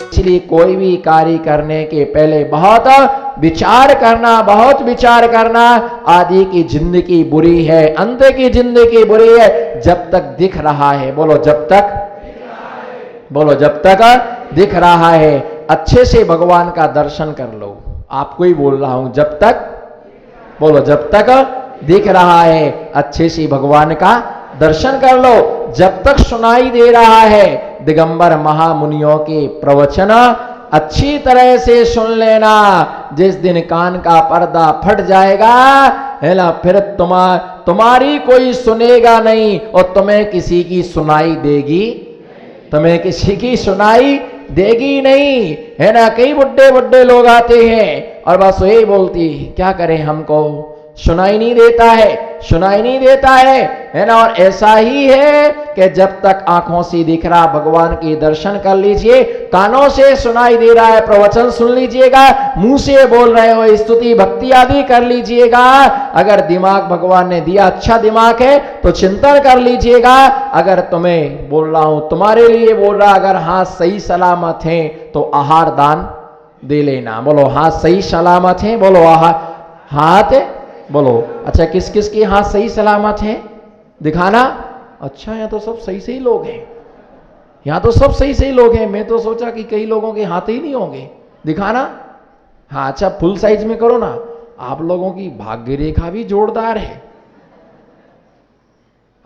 इसलिए कोई भी कार्य करने के पहले बहुत विचार करना। आदि की जिंदगी बुरी है, अंत की जिंदगी बुरी है, जब तक दिख रहा है। बोलो जब तक, बोलो जब तक दिख रहा है। अच्छे से भगवान का दर्शन कर लो। आपको ही बोल रहा हूं, जब तक, बोलो जब तक दिख रहा है अच्छे से भगवान का दर्शन कर लो। जब तक सुनाई दे रहा है दिगंबर महामुनियों के प्रवचन अच्छी तरह से सुन लेना। जिस दिन कान का पर्दा फट जाएगा है ना, फिर तुम्हारी कोई सुनेगा नहीं और तुम्हें किसी की सुनाई देगी, तुम्हें किसी की सुनाई देगी नहीं, है ना। कई बुड्ढे लोग आते हैं और बस यही बोलती, क्या करें, हमको सुनाई नहीं देता है ना। और ऐसा ही है कि जब तक आंखों से दिख रहा भगवान के दर्शन कर लीजिए, कानों से सुनाई दे रहा है प्रवचन सुन लीजिएगा, मुंह से बोल रहे हो स्तुति भक्ति आदि कर लीजिएगा। अगर दिमाग भगवान ने दिया, अच्छा दिमाग है तो चिंतन कर लीजिएगा। अगर तुम्हें बोल रहा हूं, तुम्हारे लिए बोल रहा, अगर हाथ सही सलामत है तो आहार दान दे लेना। बोलो हाथ सही सलामत है, बोलो हाथ, बोलो अच्छा किस किस के हाथ सही सलामत है दिखाना। अच्छा यहाँ तो सब सही सही लोग हैं, यहाँ तो सब सही सही लोग हैं। मैं तो सोचा कि कई लोगों के हाथ ही नहीं होंगे, दिखाना। हाँ अच्छा फुल साइज में करो ना। आप लोगों की भाग्य रेखा भी जोरदार है,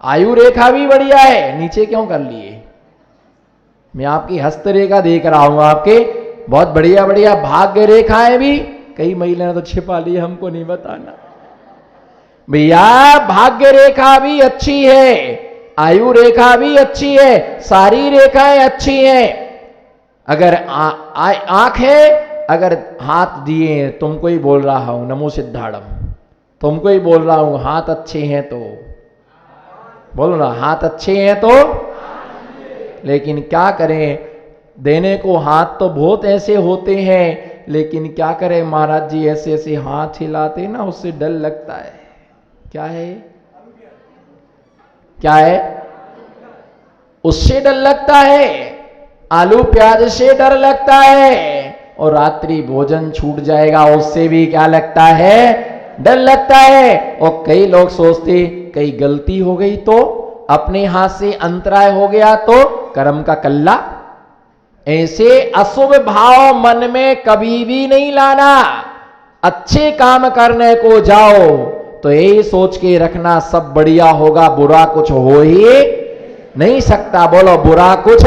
आयु रेखा भी बढ़िया है, नीचे क्यों कर लिए? मैं आपकी हस्त रेखा देख रहा हूं, आपके बहुत बढ़िया बढ़िया भाग्य रेखाएं भी। कई महिलाएं तो छिपा ली, हमको नहीं बताना। भैया भाग्य रेखा भी अच्छी है, आयु रेखा भी अच्छी है, सारी रेखाएं अच्छी हैं। अगर आंख है, अगर हाथ दिए, तुमको ही बोल रहा हूं, नमो सिद्धाड़म, तुमको ही बोल रहा हूं, हाथ अच्छे हैं तो बोलो ना, हाथ अच्छे हैं तो। लेकिन क्या करें, देने को हाथ तो बहुत ऐसे होते हैं, लेकिन क्या करें महाराज जी, ऐसे ऐसे हाथ हिलाते ना, उससे डर लगता है। क्या है, क्या है, उससे डर लगता है, आलू प्याज से डर लगता है, और रात्रि भोजन छूट जाएगा उससे भी क्या लगता है, डर लगता है। और कई लोग सोचते कहीं गलती हो गई तो, अपने हाथ से अंतराय हो गया तो, कर्म का कल्ला। ऐसे अशुभ भाव मन में कभी भी नहीं लाना। अच्छे काम करने को जाओ तो यही सोच के रखना सब बढ़िया होगा, बुरा कुछ हो ही नहीं सकता। बोलो बुरा कुछ,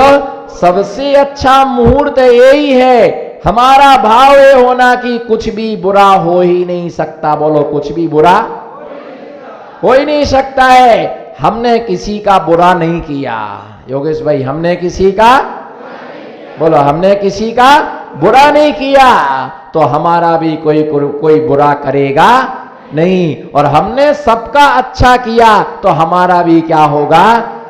सबसे अच्छा मुहूर्त यही है, हमारा भाव ये होना कि कुछ भी बुरा हो ही नहीं सकता। बोलो कुछ भी बुरा हो ही नहीं सकता है। हमने किसी का बुरा नहीं किया योगेश भाई, हमने किसी का, बोलो हमने किसी का बुरा नहीं किया, तो हमारा भी कोई बुरा करेगा नहीं। और हमने सबका अच्छा किया तो हमारा भी क्या होगा,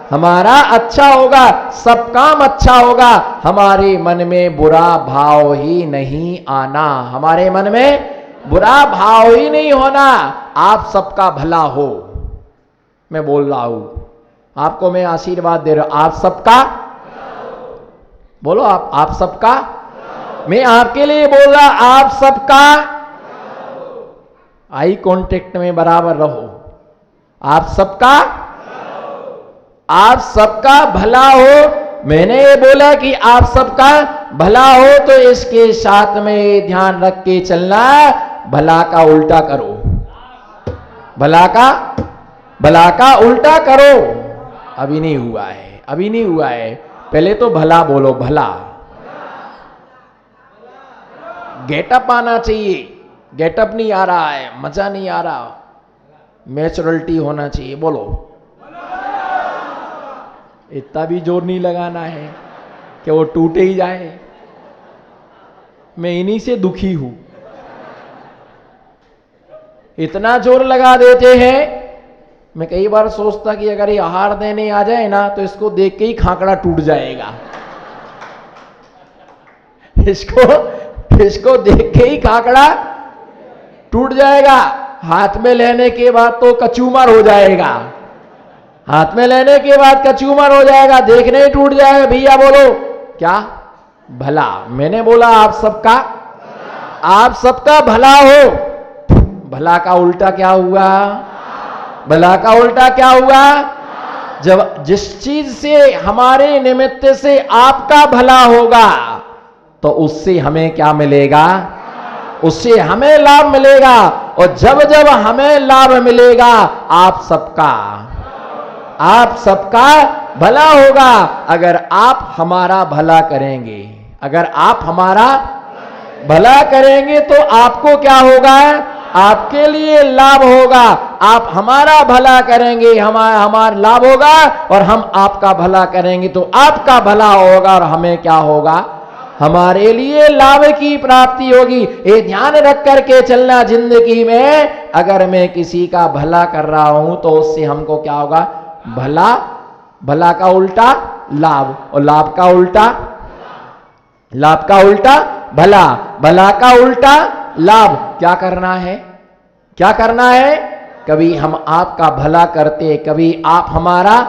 हमारा अच्छा होगा, सब काम अच्छा होगा। हमारे मन में बुरा भाव ही नहीं आना, हमारे मन में बुरा भाव ही नहीं होना। आप सबका भला हो, मैं बोल रहा हूं, आपको मैं आशीर्वाद दे रहा हूं, आप सबका, बोलो आप सबका, मैं आपके लिए बोल रहा, आप सबका, आई कांटेक्ट में बराबर रहो, आप सबका भला हो। मैंने ये बोला कि आप सबका भला हो, तो इसके साथ में ध्यान रख के चलना, भला का उल्टा करो, भला का उल्टा करो। अभी नहीं हुआ है, अभी नहीं हुआ है, पहले तो भला बोलो, भला। गेटअप आना चाहिए, गेटअप नहीं आ रहा है, मजा नहीं आ रहा, मैच्योरिटी होना चाहिए। बोलो इतना भी जोर नहीं लगाना है कि वो टूटे ही जाए। मैं इन्हीं से दुखी हूं, इतना जोर लगा देते हैं। मैं कई बार सोचता कि अगर ये आहार देने आ जाए ना, तो इसको देख के ही खाकड़ा टूट जाएगा। इसको देख के ही खाकड़ा टूट जाएगा, हाथ में लेने के बाद तो कचूमर हो जाएगा। हाथ में लेने के बाद कचूमर हो जाएगा, देखने ही टूट जाएगा। भैया बोलो क्या भला? मैंने बोला आप सबका भला हो। भला का उल्टा क्या हुआ? भला का उल्टा क्या हुआ? जब जिस चीज से हमारे निमित्त से आपका भला होगा तो उससे हमें क्या मिलेगा? उससे हमें लाभ मिलेगा। और जब जब हमें लाभ मिलेगा आप सबका भला होगा। अगर आप हमारा भला करेंगे, अगर आप हमारा भला करेंगे तो आपको क्या होगा? आपके लिए लाभ होगा। आप हमारा भला करेंगे, हमारा लाभ होगा, और हम आपका भला करेंगे तो आपका भला होगा, और हमें क्या होगा? हमारे लिए लाभ की प्राप्ति होगी। ये ध्यान रख करके चलना जिंदगी में। अगर मैं किसी का भला कर रहा हूं तो उससे हमको क्या होगा? भला का उल्टा लाभ, और लाभ का उल्टा भला, भला का उल्टा लाभ। क्या करना है? कभी हम आपका भला करते, कभी आप हमारा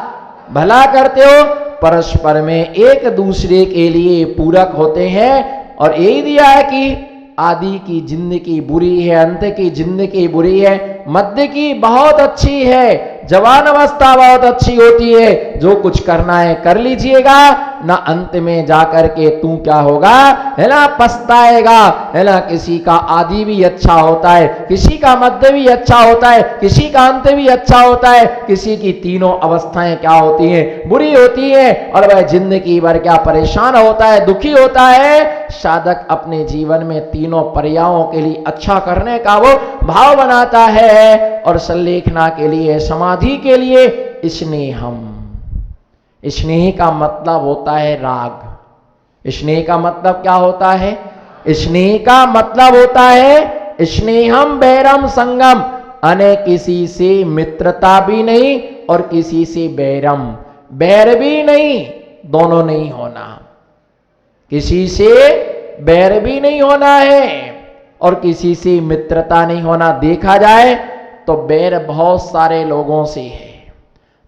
भला करते हो। परस्पर में एक दूसरे के लिए पूरक होते हैं। और यही दिया है कि आदि की जिंदगी बुरी है, अंत की जिंदगी बुरी है, मध्य की बहुत अच्छी है, जवान अवस्था बहुत अच्छी होती है। जो कुछ करना है कर लीजिएगा, ना अंत में जाकर के तू क्या होगा, है ना, पछताएगा, है ना। किसी का आदि भी अच्छा होता है, किसी का मध्य भी अच्छा होता है, किसी का अंत भी अच्छा होता है, किसी की तीनों अवस्थाएं क्या होती हैं? बुरी होती हैं। और वह जिंदगी भर क्या परेशान होता है, दुखी होता है। साधक अपने जीवन में तीनों पर्यायों के लिए अच्छा करने का वो भाव बनाता है, और संलेखना के लिए, समाधि के लिए स्नेह का मतलब होता है राग। स्नेह का मतलब क्या होता है? स्नेह का मतलब होता है स्नेहम बैरम संगम, अने किसी से मित्रता भी नहीं और किसी से बैर भी नहीं, दोनों नहीं होना। किसी से बैर भी नहीं होना है और किसी से मित्रता नहीं होना। देखा जाए तो बैर बहुत सारे लोगों से है,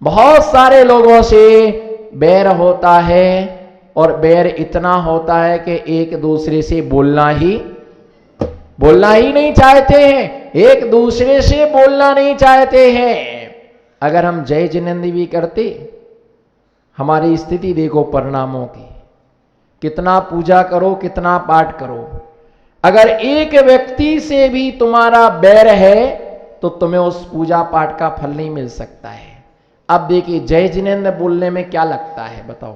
बहुत सारे लोगों से बैर होता है, और बैर इतना होता है कि एक दूसरे से बोलना ही नहीं चाहते हैं, एक दूसरे से बोलना नहीं चाहते हैं। अगर हम जय जिनेंद्र भी करते, हमारी स्थिति देखो परिणामों की, कितना पूजा करो, कितना पाठ करो, अगर एक व्यक्ति से भी तुम्हारा बैर है तो तुम्हें उस पूजा पाठ का फल नहीं मिल सकता है। अब देखिए जय जिनेंद्र बोलने में क्या लगता है, बताओ,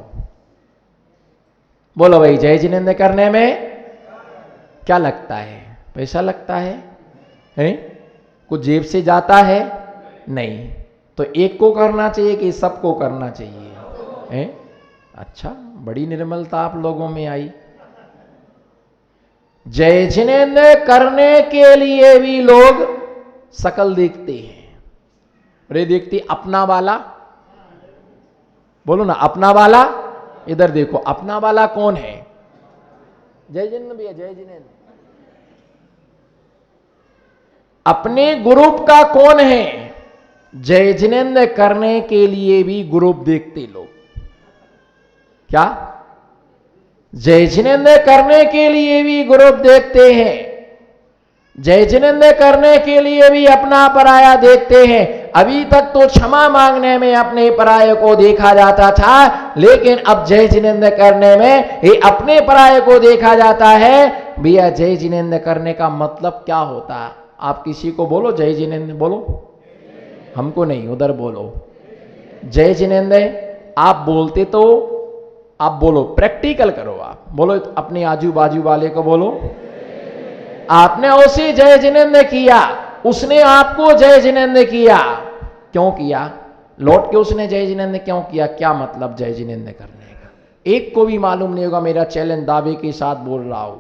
बोलो भाई, जय जिनेंद्र करने में क्या लगता है? पैसा लगता है? कुछ जेब से जाता है? नहीं। तो एक को करना चाहिए कि सबको करना चाहिए? अच्छा, बड़ी निर्मलता आप लोगों में आई। जय जिनेंद्र करने के लिए भी लोग शकल देखते हैं। अरे देखते अपना वाला, बोलो ना अपना वाला, इधर देखो अपना वाला कौन है? जय जिनेंद्र भैया, जय जिनेंद्र। अपने ग्रुप का कौन है? जय जिनेंद्र करने के लिए भी ग्रुप देखते लोग। क्या? जय जिनेंद्र करने के लिए भी ग्रुप देखते हैं, जय जिनेंद्र करने के लिए भी अपना पराया देखते हैं। अभी तक तो क्षमा मांगने में अपने पराये को देखा जाता था, लेकिन अब जय जिनेंद्र करने में ये अपने पराये को देखा जाता है। भैया जय जिनेंद्र करने का मतलब क्या होता है? आप किसी को बोलो जय जिनेंद्र, बोलो, हमको नहीं, उधर बोलो जय जिनेंद्र। आप बोलते तो आप बोलो, प्रैक्टिकल करो, आप बोलो अपने आजू बाजू वाले को बोलो। आपने उसे जय जिनेंद्र किया, उसने आपको जय जिनेंद्र किया। क्यों किया? लौट के उसने जय जिनेंद्र क्यों किया? क्या मतलब जय जिनेंद्र करने का? एक को भी मालूम नहीं होगा। मेरा चैलेंज दावे के साथ बोल रहा हूं,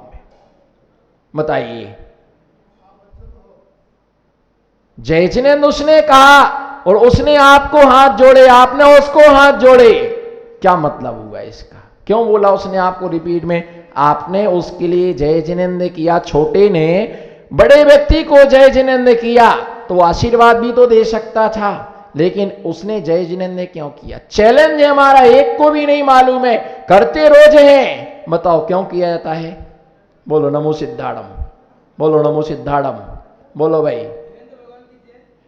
बताइए। जय जिनेंद्र उसने कहा और उसने आपको हाथ जोड़े, आपने उसको हाथ जोड़े, क्या मतलब हुआ इसका? क्यों बोला उसने आपको रिपीट में? आपने उसके लिए जय जिनेंद्र किया। छोटे ने बड़े व्यक्ति को जय जिनेंद्र किया तो आशीर्वाद भी तो दे सकता था। लेकिन उसने जय जिनेंद्र ने क्यों किया? चैलेंज है हमारा, एक को भी नहीं मालूम है, करते रोज हैं, बताओ क्यों किया जाता है? बोलो नमो सिद्धाड़म, बोलो नमो सिद्धाड़म, बोलो भाई।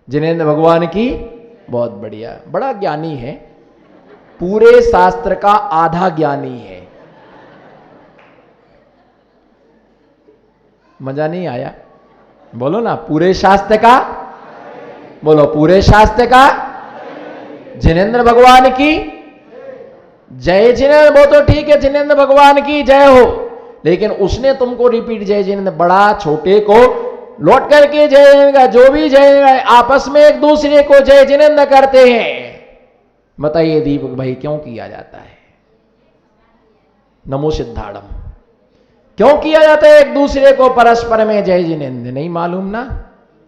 जिनेंद्र भगवान की, बहुत बढ़िया, बड़ा ज्ञानी है, पूरे शास्त्र का आधा ज्ञानी है। मजा नहीं आया? बोलो ना, पूरे शास्त्र का, बोलो पूरे शास्त्र का जिनेंद्र भगवान की जय। जिनेंद्र वो तो ठीक है, जिनेंद्र भगवान की जय हो, लेकिन उसने तुमको रिपीट जय जिनेंद्र, बड़ा छोटे को लौट करके जय जिनेंद्र, जो भी जय आपस में एक दूसरे को जय जिनेंद्र करते हैं। बताइए दीपक भाई क्यों किया जाता है नमो सिद्धाड़म? क्यों किया जाता है एक दूसरे को परस्पर में जय जिनेंद्र? नहीं मालूम ना?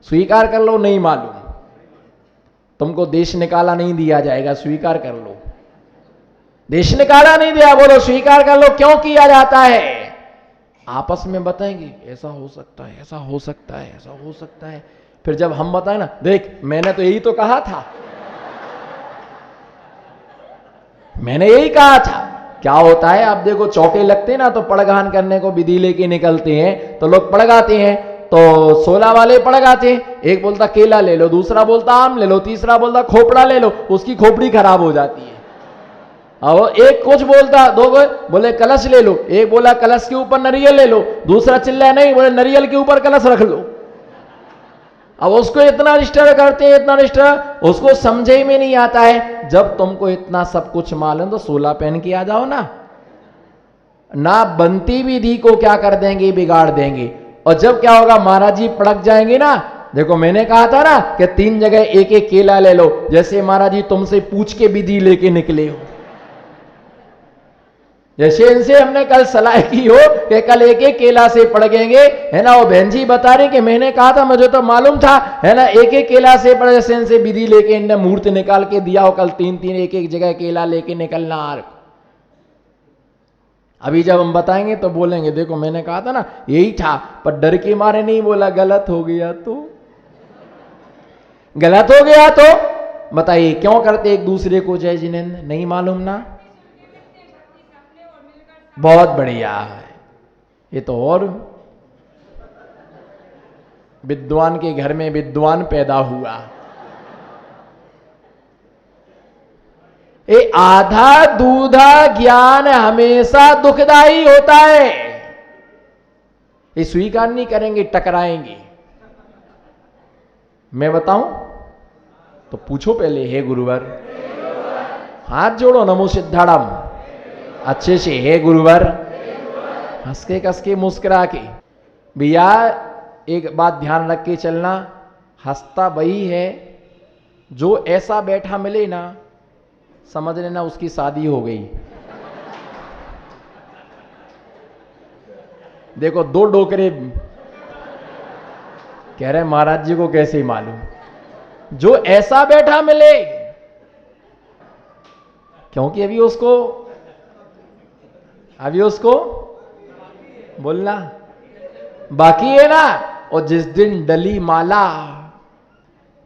स्वीकार कर लो, नहीं मालूम। तुमको देश निकाला नहीं दिया जाएगा, स्वीकार कर लो। देश निकाला नहीं दिया, बोलो स्वीकार कर लो। क्यों किया जाता है? आपस में बताएंगे ऐसा हो सकता है, ऐसा हो सकता है, ऐसा हो सकता है। फिर जब हम बताएं ना, देख मैंने तो यही तो कहा था, मैंने यही कहा था। क्या होता है, आप देखो चौके लगते हैं ना, तो पड़गान करने को विधि लेके निकलते हैं, तो लोग पड़गाते हैं, तो 16 वाले पड़गाते हैं। एक बोलता केला ले लो, दूसरा बोलता आम ले लो, तीसरा बोलता खोपड़ा ले लो, उसकी खोपड़ी खराब हो जाती है। अब एक कुछ बोलता, दो बोले कलश ले लो, एक बोला कलश के ऊपर नारियल ले लो, दूसरा चिल्लाया नहीं, बोले नारियल के ऊपर कलश रख लो। अब उसको इतना डिस्टर्ब करते हैं, इतना डिस्टर्ब, उसको समझे में नहीं आता है। जब तुमको इतना सब कुछ मालूम तो 16 पहन के आ जाओ ना। ना बनती विधि को क्या कर देंगे, बिगाड़ देंगे। और जब क्या होगा, महाराज जी पड़क जाएंगे ना। देखो मैंने कहा था ना कि 3 जगह एक एक केला ले लो, जैसे महाराज जी तुमसे पूछ के विधि लेके निकले हो। जैसे इनसे हमने कल सलाह की हो कि कल एक एक केला से पड़गेंगे, है ना। वो बहन जी बता रही कि मैंने कहा था, मुझे तो मालूम था, है ना, एक एक केला से पड़। जैसे इनसे विधि लेके इनने मुहूर्त निकाल के दिया हो, कल 3-3 एक एक जगह केला लेके निकलना। अभी जब हम बताएंगे तो बोलेंगे देखो मैंने कहा था ना, यही था, पर डर के मारे नहीं बोला, गलत हो गया तो, गलत हो गया तो। बताइए क्यों करते एक दूसरे को जय जिनेंद्र? नहीं मालूम ना? बहुत बढ़िया है ये तो। और विद्वान के घर में विद्वान पैदा हुआ। ये आधा दूधा ज्ञान हमेशा दुखदाई होता है। ये स्वीकार नहीं करेंगे, टकराएंगे। मैं बताऊं तो पूछो पहले, हे गुरुवर, हाथ जोड़ो नमो सिद्धाड़म अच्छे से, हे गुरुवर, हंस के कस के मुस्कुरा के। भैया एक बात ध्यान रख के चलना, हंसता वही है जो ऐसा बैठा मिले ना, समझ लेना उसकी शादी हो गई। देखो 2 डोकरे कह रहे महाराज जी को कैसे ही मालूम। जो ऐसा बैठा मिले, क्योंकि अभी उसको बोलना बाकी है ना। और जिस दिन डली माला,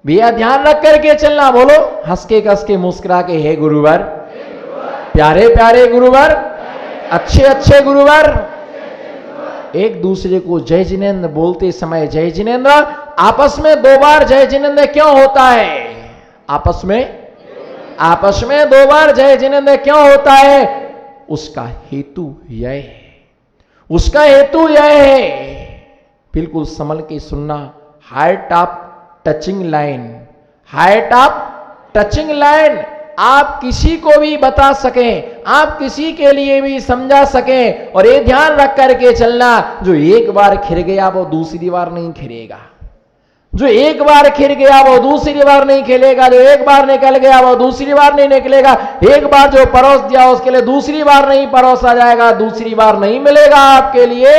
भैया ध्यान रख करके चलना, बोलो हंस के कस के मुस्कुरा के, हे गुरुवर, प्यारे प्यारे गुरुवर, अच्छे अच्छे गुरुवर। एक दूसरे को जय जिनेंद्र बोलते समय जय जिनेंद्र। आपस में 2 बार जय जिनेंद्र क्यों होता है? आपस में 2 बार जय जिनेंद्र क्यों होता है? उसका हेतु यह है, उसका हेतु यह है, बिल्कुल संभल के सुनना। Heart of touching line, heart of touching line. आप किसी को भी बता सकें, आप किसी के लिए भी समझा सकें। और ये ध्यान रख करके चलना, जो एक बार खिर गया वो दूसरी बार नहीं खिरेगा। जो एक बार खिर गया वो दूसरी बार नहीं खिलेगा। जो एक बार निकल गया वो दूसरी बार नहीं निकलेगा। एक बार जो परोस दिया उसके लिए दूसरी बार नहीं परोसा जाएगा, दूसरी बार नहीं मिलेगा आपके लिए।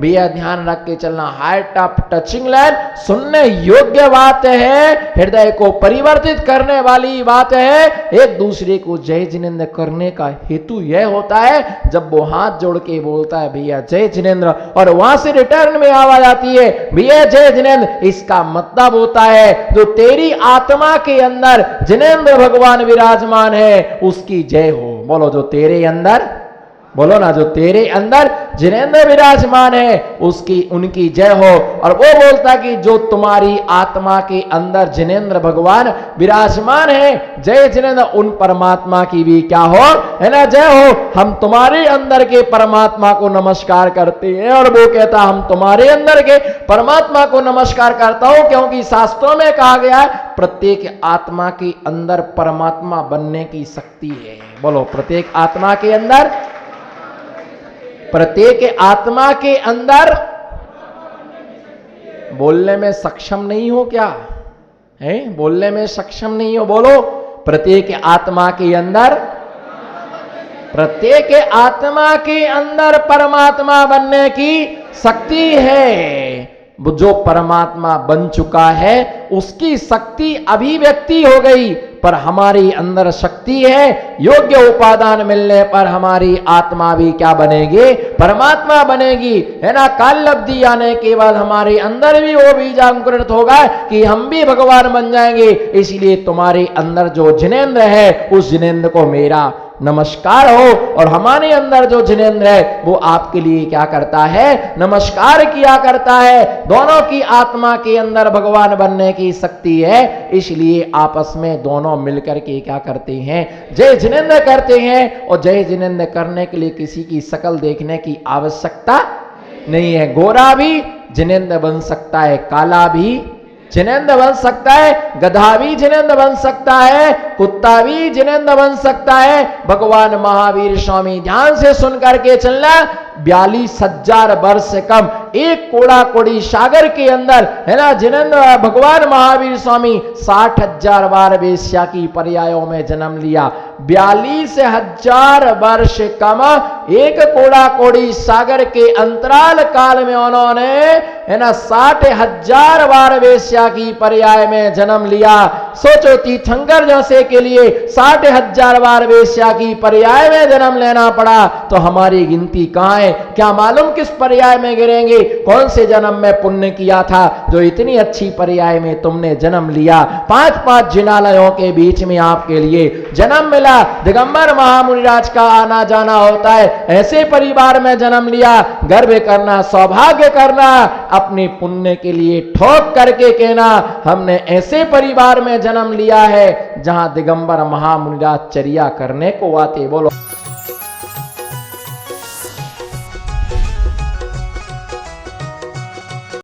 भैया ध्यान रख के चलना। हार्ट ऑफ टचिंग लाइन सुनने योग्य बात है, हृदय को परिवर्तित करने वाली बात है। एक दूसरे को जय जिनेंद्र करने का हेतु यह होता है जब वो हाथ जोड़ के बोलता है भैया जय जिनेंद्र, और वहां से रिटर्न में आवाज आती है भैया जय जिनेंद्र। इसका मतलब होता है जो तेरी आत्मा के अंदर जिनेंद्र भगवान विराजमान है उसकी जय हो। बोलो जो तेरे अंदर, बोलो ना, जो तेरे अंदर जिनेंद्र विराजमान है उसकी उनकी जय हो। और वो बोलता कि जो तुम्हारी आत्मा के अंदर जिनेंद्र भगवान विराजमान है, जय जिनेंद्र, उन परमात्मा की भी क्या हो, है ना, जय हो। हम तुम्हारे अंदर के परमात्मा को नमस्कार करते हैं। और वो कहता हम तुम्हारे अंदर के परमात्मा को नमस्कार करता हूं, क्योंकि शास्त्रों में कहा गया है प्रत्येक आत्मा के अंदर परमात्मा बनने की शक्ति है। बोलो प्रत्येक आत्मा के अंदर, प्रत्येक आत्मा के अंदर। बोलने में सक्षम नहीं हो क्या है? बोलने में सक्षम नहीं हो, बोलो प्रत्येक आत्मा के अंदर, प्रत्येक आत्मा के अंदर परमात्मा बनने की शक्ति है। जो परमात्मा बन चुका है उसकी शक्ति अभिव्यक्ति हो गई, पर हमारी अंदर शक्ति है। योग्य उपादान मिलने पर हमारी आत्मा भी क्या बनेगी, परमात्मा बनेगी, है ना। काल लब्धि आने के बाद हमारे अंदर भी वो बीज अंकुरित होगा कि हम भी भगवान बन जाएंगे। इसलिए तुम्हारे अंदर जो जिनेंद्र है उस जिनेंद्र को मेरा नमस्कार हो, और हमारे अंदर जो जिनेंद्र है वो आपके लिए क्या करता है, नमस्कार किया करता है। दोनों की आत्मा के अंदर भगवान बनने की शक्ति है, इसलिए आपस में दोनों मिलकर के क्या करते हैं, जय जिनेंद्र करते हैं। और जय जिनेंद्र करने के लिए किसी की शकल देखने की आवश्यकता नहीं है। गोरा भी जिनेंद्र बन सकता है, काला भी जिनेंद्र बन सकता है, गधा भी जिनेंद्र बन सकता है, कुत्ता भी जिनेंद्र बन सकता है। भगवान महावीर स्वामी, ध्यान से सुन करके चलना, 42,000 वर्ष से कम एक कोड़ा कोड़ी सागर के अंदर, है ना, जिनेंद्र भगवान महावीर स्वामी 60,000 बार वेश्या की पर्यायों में जन्म लिया। 42,000 वर्ष कम एक कोड़ा कोड़ी सागर के अंतराल काल में उन्होंने, है ना, 60,000 बार वेश्या की पर्याय में जन्म लिया। सोचो तीर्थंकर जैसे के लिए 60,000 बार वेश्या की पर्याय में जन्म लेना पड़ा, तो हमारी गिनती कहां है? क्या मालूम किस पर्याय में गिरेंगे, कौन से जन्म में पुण्य किया था जो इतनी अच्छी पर्याय में तुमने जन्म लिया। 5-5 जिनालयों के बीच में आपके लिए जन्म मिला। दिगंबर महामुनिराज का आना जाना होता है, ऐसे परिवार में जन्म लिया। गर्व करना, सौभाग्य करना, अपने पुण्य के लिए ठोक करके कहना हमने ऐसे परिवार में जन्म लिया है जहां दिगंबर महामुनिराज चर्या करने को आते। बोलो।